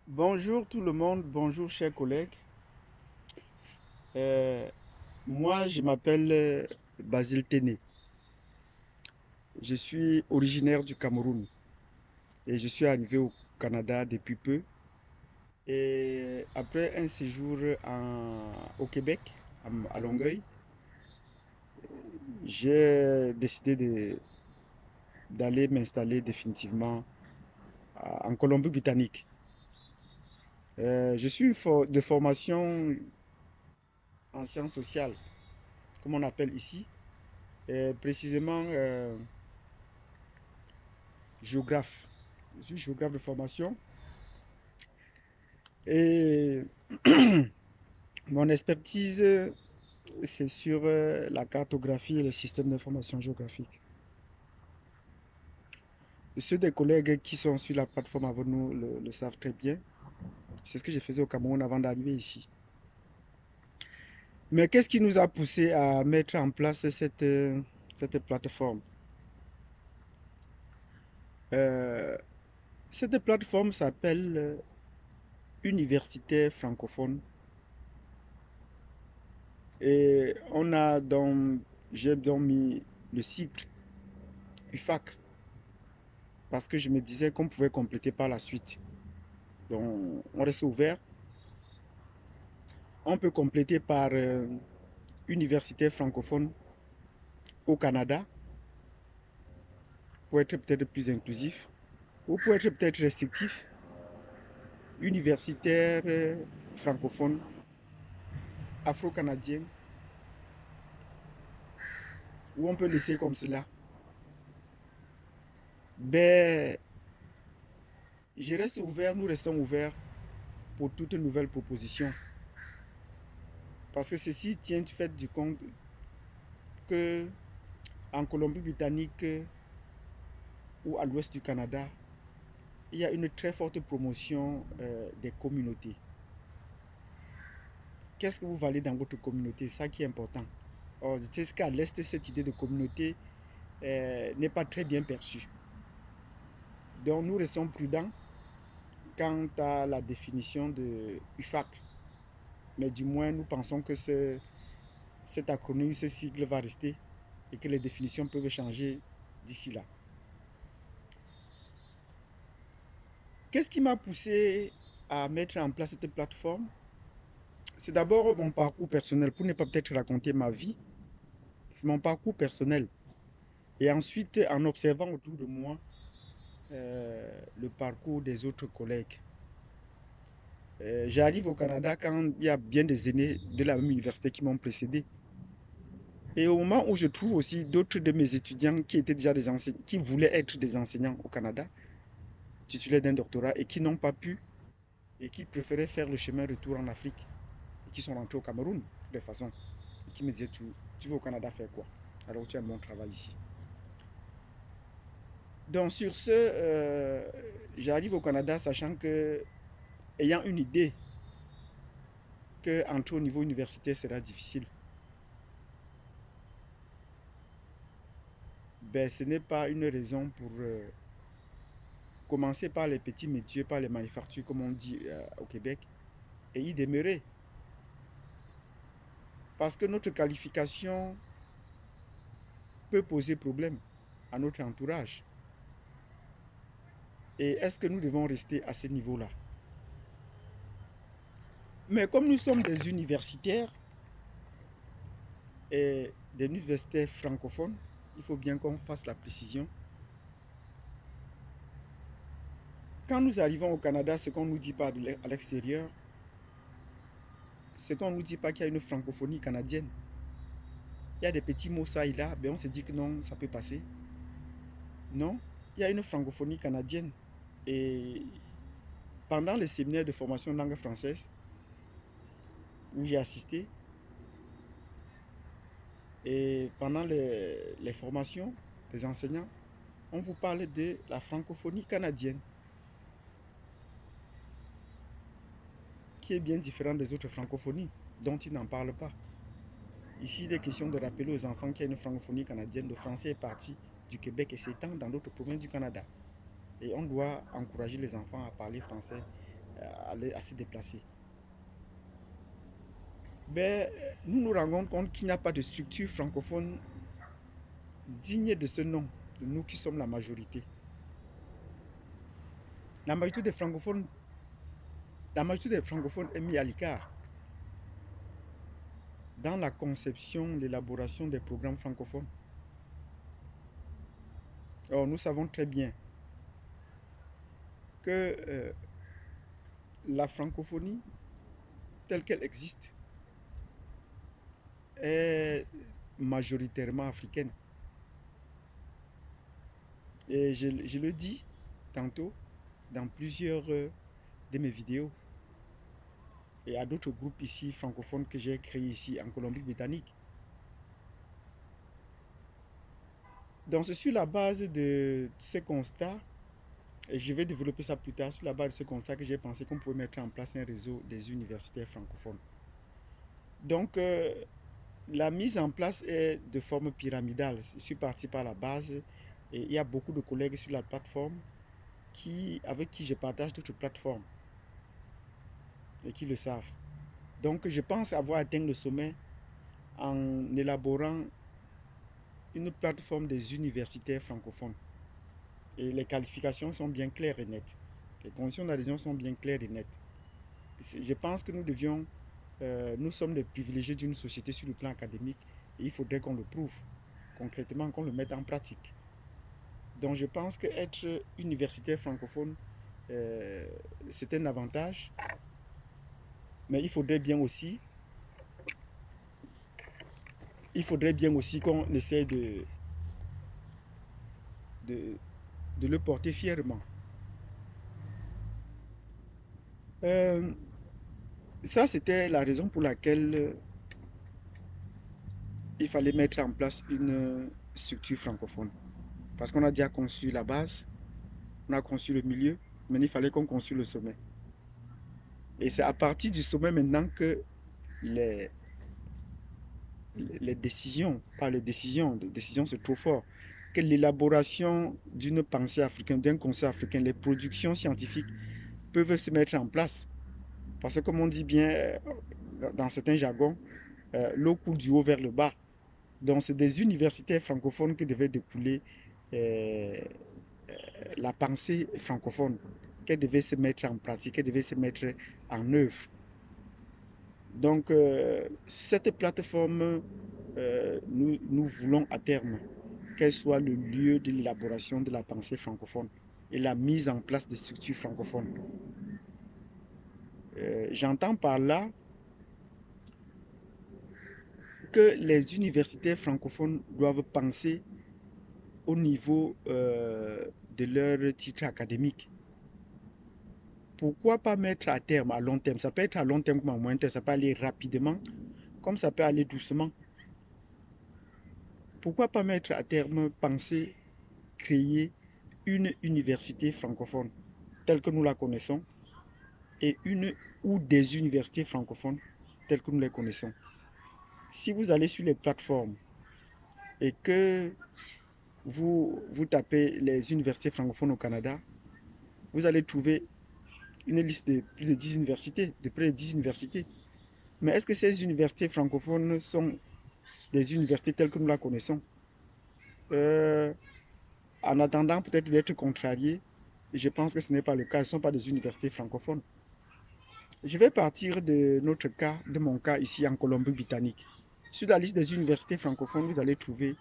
Bonjour tout le monde, bonjour chers collègues. Euh, Moi, je m'appelle Basile Téné. Je suis originaire du Cameroun et je suis arrivé au Canada depuis peu. Et après un séjour au Québec, à Longueuil, j'ai décidé d'aller m'installer définitivement en Colombie-Britannique. Je suis de formation en sciences sociales, comme on appelle ici, et précisément géographe. Je suis géographe de formation et mon expertise, c'est sur la cartographie et les systèmes d'information géographique. Ceux des collègues qui sont sur la plateforme avec nous le savent très bien. C'est ce que je faisais au Cameroun avant d'arriver ici. Mais qu'est-ce qui nous a poussé à mettre en place cette plateforme? Euh, Cette plateforme s'appelle Université francophone et j'ai donc mis le cycle UFAC parce que je me disais qu'on pouvait compléter par la suite. Donc, on reste ouvert. On peut compléter par université francophone au Canada pour être peut-être plus inclusif ou pour être peut-être restrictif. Universitaire francophone afro-canadien ou on peut laisser comme cela. Ben, je reste ouvert, nous restons ouverts pour toute nouvelle proposition. Parce que ceci tient du fait du compte que en Colombie-Britannique ou à l'ouest du Canada, il y a une très forte promotion des communautés. Qu'est-ce que vous valez dans votre communauté? C'est ça qui est important. Or, c'est ce qu'à l'Est, cette idée de communauté n'est pas très bien perçue. Donc, nous restons prudents quant à la définition de UFAC. Mais du moins, nous pensons que cet acronyme, ce sigle va rester et que les définitions peuvent changer d'ici là. Qu'est-ce qui m'a poussé à mettre en place cette plateforme? C'est d'abord mon parcours personnel, pour ne pas peut-être raconter ma vie. C'est mon parcours personnel. Et ensuite, en observant autour de moi le parcours des autres collègues. J'arrive au Canada quand il y a bien des aînés de la même université qui m'ont précédé. Et au moment où je trouve aussi d'autres de mes étudiants qui étaient déjà des enseignants, qui voulaient être des enseignants au Canada, titulaires d'un doctorat, et qui n'ont pas pu, et qui préféraient faire le chemin retour en Afrique, et qui sont rentrés au Cameroun, de toute façon, et qui me disaient, tu vas au Canada faire quoi? Alors tu as un bon travail ici. Donc sur ce, j'arrive au Canada sachant que, ayant une idée qu'entrer au niveau universitaire sera difficile, ben, ce n'est pas une raison pour commencer par les petits métiers, par les manufactures, comme on dit au Québec, et y demeurer. Parce que notre qualification peut poser problème à notre entourage. Et est-ce que nous devons rester à ce niveau-là? Mais comme nous sommes des universitaires et des universités francophones, il faut bien qu'on fasse la précision. Quand nous arrivons au Canada, ce qu'on ne nous dit pas à l'extérieur, ce qu'on ne nous dit pas qu'il y a une francophonie canadienne. Il y a des petits mots ça et là, mais on se dit que non, ça peut passer. Non, il y a une francophonie canadienne. Et pendant les séminaires de formation de langue française, où j'ai assisté, et pendant les formations des enseignants, on vous parle de la francophonie canadienne, qui est bien différente des autres francophonies, dont ils n'en parlent pas. Ici, il est question de rappeler aux enfants qu'il y a une francophonie canadienne. Le français est parti du Québec et s'étend dans d'autres provinces du Canada. Et on doit encourager les enfants à parler français à se déplacer. Ben, nous nous rendons compte qu'il n'y a pas de structure francophone digne de ce nom, de nous qui sommes la majorité. La majorité des francophones, la majorité des francophones est mise à l'écart dans la conception, l'élaboration des programmes francophones. Or, nous savons très bien que la francophonie, telle qu'elle existe, est majoritairement africaine. Et je le dis tantôt dans plusieurs de mes vidéos et à d'autres groupes ici francophones que j'ai créés ici en Colombie-Britannique. Donc c'est sur la base de ce constat, et je vais développer ça plus tard, sur la base de ce constat que j'ai pensé qu'on pouvait mettre en place un réseau des universitaires francophones. Donc la mise en place est de forme pyramidale. Je suis parti par la base et il y a beaucoup de collègues sur la plateforme avec qui je partage d'autres plateformes et qui le savent. Donc je pense avoir atteint le sommet en élaborant une plateforme des universitaires francophones. Et les qualifications sont bien claires et nettes. Les conditions d'adhésion sont bien claires et nettes. Je pense que nous sommes des privilégiés d'une société sur le plan académique et il faudrait qu'on le prouve concrètement, qu'on le mette en pratique. Donc je pense qu'être universitaire francophone, c'est un avantage, mais il faudrait bien aussi qu'on essaie de le porter fièrement. Ça, c'était la raison pour laquelle il fallait mettre en place une structure francophone. Parce qu'on a déjà conçu la base, on a conçu le milieu, mais il fallait qu'on conçue le sommet. Et c'est à partir du sommet maintenant que les décisions, pas les décisions c'est trop fort, que l'élaboration d'une pensée africaine, d'un concept africain, les productions scientifiques peuvent se mettre en place. Parce que comme on dit bien dans certains jargons, l'eau coule du haut vers le bas. Donc c'est des universités francophones que devait découler euh, la pensée francophone, qu'elle devait se mettre en pratique, qu'elle devait se mettre en œuvre. Donc cette plateforme, nous voulons à terme qu'elle soit le lieu de l'élaboration de la pensée francophone et la mise en place des structures francophones. J'entends par là que les universités francophones doivent penser au niveau de leur titre académique. Pourquoi pas mettre à terme, à long terme? Ça peut être à long terme comme à moyen terme, ça peut aller rapidement, comme ça peut aller doucement. Pourquoi pas mettre à terme, penser, créer une université francophone telle que nous la connaissons et une ou des universités francophones telles que nous les connaissons. Si vous allez sur les plateformes et que vous tapez les universités francophones au Canada, vous allez trouver une liste de plus de 10 universités, de près de 10 universités. Mais est-ce que ces universités francophones sont des universités telles que nous la connaissons? En attendant peut-être d'être contrarié, je pense que ce n'est pas le cas, ce ne sont pas des universités francophones. Je vais partir de notre cas, de mon cas ici en Colombie-Britannique. Sur la liste des universités francophones, vous allez trouver,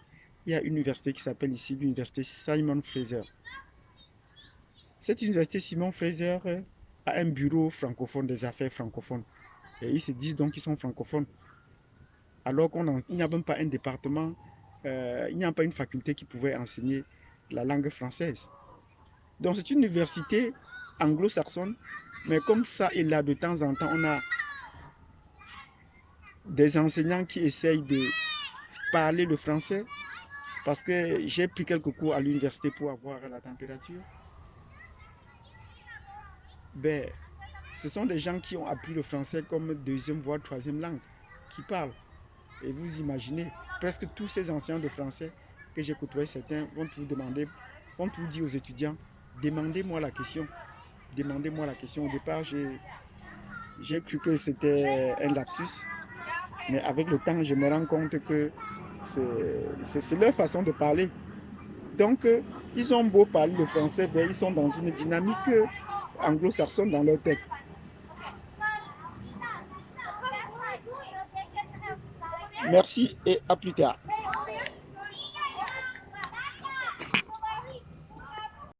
il y a une université qui s'appelle ici l'université Simon Fraser. Cette université Simon Fraser a un bureau francophone, des affaires francophones. Et ils se disent donc qu'ils sont francophones. Alors qu'il n'y a même pas un département, il n'y a pas une faculté qui pouvait enseigner la langue française. Donc c'est une université anglo-saxonne, mais comme ça et là, de temps en temps, on a des enseignants qui essayent de parler le français, parce que j'ai pris quelques cours à l'université pour avoir la température. Ben, ce sont des gens qui ont appris le français comme deuxième voire troisième langue, qui parlent. Et vous imaginez, presque tous ces enseignants de français que j'ai côtoyés, certains vont toujours dire aux étudiants, demandez-moi la question. demandé moi la question. Au départ, j'ai cru que c'était un lapsus. Mais avec le temps, je me rends compte que c'est leur façon de parler. Donc, ils ont beau parler le français, ben, ils sont dans une dynamique anglo-saxonne dans leur tête. Merci et à plus tard.